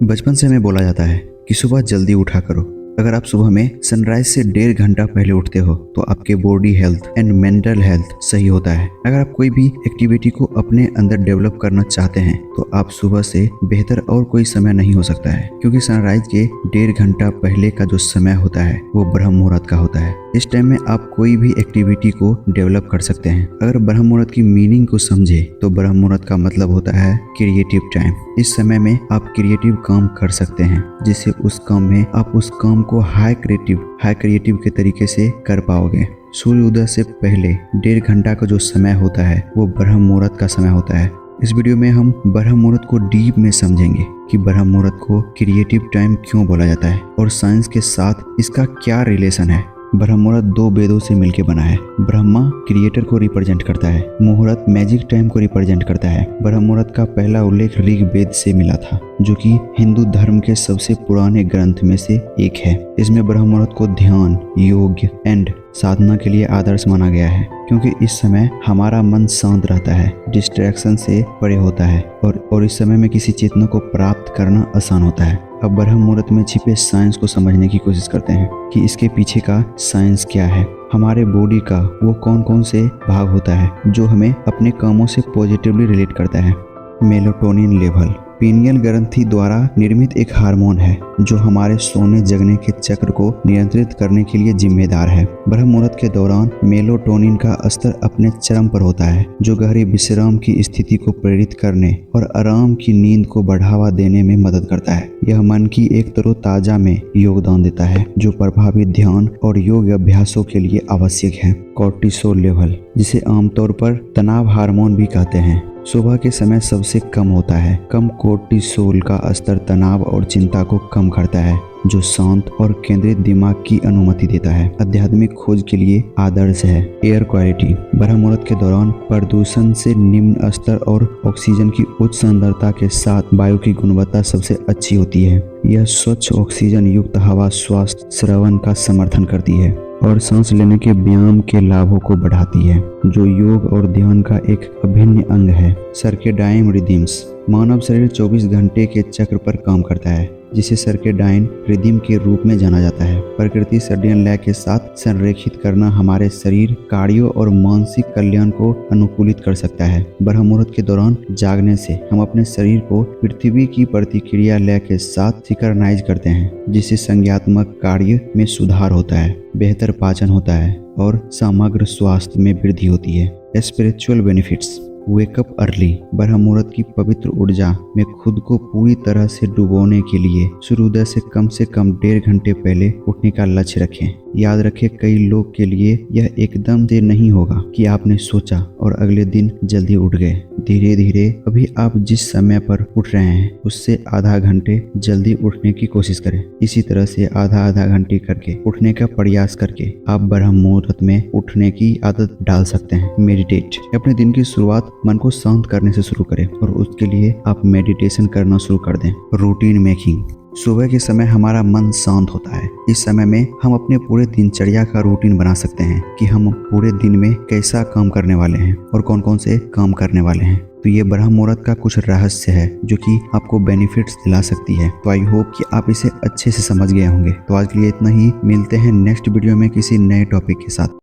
बचपन से हमें बोला जाता है कि सुबह जल्दी उठा करो। अगर आप सुबह में सनराइज से 1.5 घंटा पहले उठते हो तो आपके body health and mental health सही होता है। अगर आप कोई भी एक्टिविटी को अपने अंदर डेवलप करना चाहते हैं तो आप सुबह से बेहतर और कोई समय नहीं हो सकता है, क्योंकि सनराइज के 1.5 घंटा पहले का जो समय होता है वो ब्रह्म मुहूर्त का होता है। इस टाइम में आप कोई भी एक्टिविटी को डेवलप कर सकते हैं। अगर ब्रह्म मुहूर्त की मीनिंग को समझे तो ब्रह्म मुहूर्त का मतलब होता है क्रिएटिव टाइम। इस समय में आप क्रिएटिव काम कर सकते हैं, जिससे उस काम में आप उस काम को हाई क्रिएटिव के तरीके से कर पाओगे। सूर्य उदय से पहले 1.5 घंटा का जो समय होता है वो ब्रह्म मुहूर्त का समय होता है। इस वीडियो में हम ब्रह्म मुहूर्त को डीप में समझेंगे कि ब्रह्म मुहूर्त को क्रिएटिव टाइम क्यों बोला जाता है और साइंस के साथ इसका क्या रिलेशन है। ब्रह्म मुहूर्त 2 वेदों से मिलकर बना है। ब्रह्मा क्रिएटर को रिप्रेजेंट करता है, मुहूर्त मैजिक टाइम को रिप्रेजेंट करता है। ब्रह्म मुहूर्त का पहला उल्लेख ऋग्वेद से मिला था, जो कि हिंदू धर्म के सबसे पुराने ग्रंथ में से एक है। इसमें ब्रह्म मुहूर्त को ध्यान, योग एंड साधना के लिए आदर्श माना गया है, क्योंकि इस समय हमारा मन शांत रहता है, डिस्ट्रैक्शन से परे होता है और इस समय में किसी चेतना को प्राप्त करना आसान होता है। अब ब्रह्म मुहूर्त में छिपे साइंस को समझने की कोशिश करते हैं कि इसके पीछे का साइंस क्या है। हमारे बॉडी का वो कौन कौन से भाग होता है जो हमें अपने कामों से पॉजिटिवली रिलेट करता है। मेलाटोनिन लेवल पीनियल ग्रंथि द्वारा निर्मित एक हार्मोन है जो हमारे सोने जगने के चक्र को नियंत्रित करने के लिए जिम्मेदार है। ब्रह्म मुहूर्त के दौरान मेलाटोनिन का स्तर अपने चरम पर होता है, जो गहरी विश्राम की स्थिति को प्रेरित करने और आराम की नींद को बढ़ावा देने में मदद करता है। यह मन की एक तरोताजा में योगदान देता है, जो प्रभावी ध्यान और योग अभ्यासों के लिए आवश्यक है। कोर्टिसोल लेवल, जिसे आमतौर पर तनाव हार्मोन भी कहते हैं, सुबह के समय सबसे कम होता है। कम कोर्टिसोल का स्तर तनाव और चिंता को कम करता है, जो शांत और केंद्रित दिमाग की अनुमति देता है। आध्यात्मिक खोज के लिए आदर्श है। एयर क्वालिटी ब्रह्म मुहूर्त के दौरान प्रदूषण से निम्न स्तर और ऑक्सीजन की उच्च सांद्रता के साथ वायु की गुणवत्ता सबसे अच्छी होती है। यह स्वच्छ ऑक्सीजन युक्त हवा स्वास्थ्य श्रवण का समर्थन करती है और सांस लेने के व्यायाम के लाभों को बढ़ाती है, जो योग और ध्यान का एक अभिन्न अंग है। सर्केडाइन रिदम्स मानव शरीर 24 घंटे के चक्र पर काम करता है, जिसे सर्केडाइन रिदम के रूप में जाना जाता है। प्रकृति सर्डियन लय के साथ संरेखित करना हमारे शरीर, कार्यों और मानसिक कल्याण को अनुकूलित कर सकता है। ब्रह्म मुहूर्त के दौरान जागने से हम अपने शरीर को पृथ्वी की प्रतिक्रिया लय के साथ सिंक्रनाइज करते हैं, जिससे संज्ञात्मक कार्य में सुधार होता है, बेहतर पाचन होता है और समग्र स्वास्थ्य में वृद्धि होती है। स्पिरिचुअल बेनिफिट्स वेकअप अर्ली ब्रह्म मुहूर्त की पवित्र ऊर्जा में खुद को पूरी तरह से डुबोने के लिए सूर्योदय से कम 1.5 घंटे पहले उठने का लक्ष्य रखें। याद रखें, कई लोग के लिए यह एकदम से नहीं होगा कि आपने सोचा और अगले दिन जल्दी उठ गए। धीरे धीरे अभी आप जिस समय पर उठ रहे हैं उससे आधा घंटे जल्दी उठने की कोशिश करें। इसी तरह से आधा घंटे करके उठने का प्रयास करके आप ब्रह्म मुहूर्त में उठने की आदत डाल सकते हैं। मेडिटेट अपने दिन की शुरुआत मन को शांत करने से शुरू करें और उसके लिए आप मेडिटेशन करना शुरू कर दें। रूटीन मेकिंग सुबह के समय हमारा मन शांत होता है। इस समय में हम अपने पूरे दिनचर्या का रूटीन बना सकते हैं कि हम पूरे दिन में कैसा काम करने वाले हैं और कौन कौन से काम करने वाले हैं। तो ये ब्रह्म मुहूर्त का कुछ रहस्य है जो कि आपको बेनिफिट्स दिला सकती है। तो आई होप कि आप इसे अच्छे से समझ गए होंगे। तो आज के लिए इतना ही, मिलते हैं नेक्स्ट वीडियो में किसी नए टॉपिक के साथ।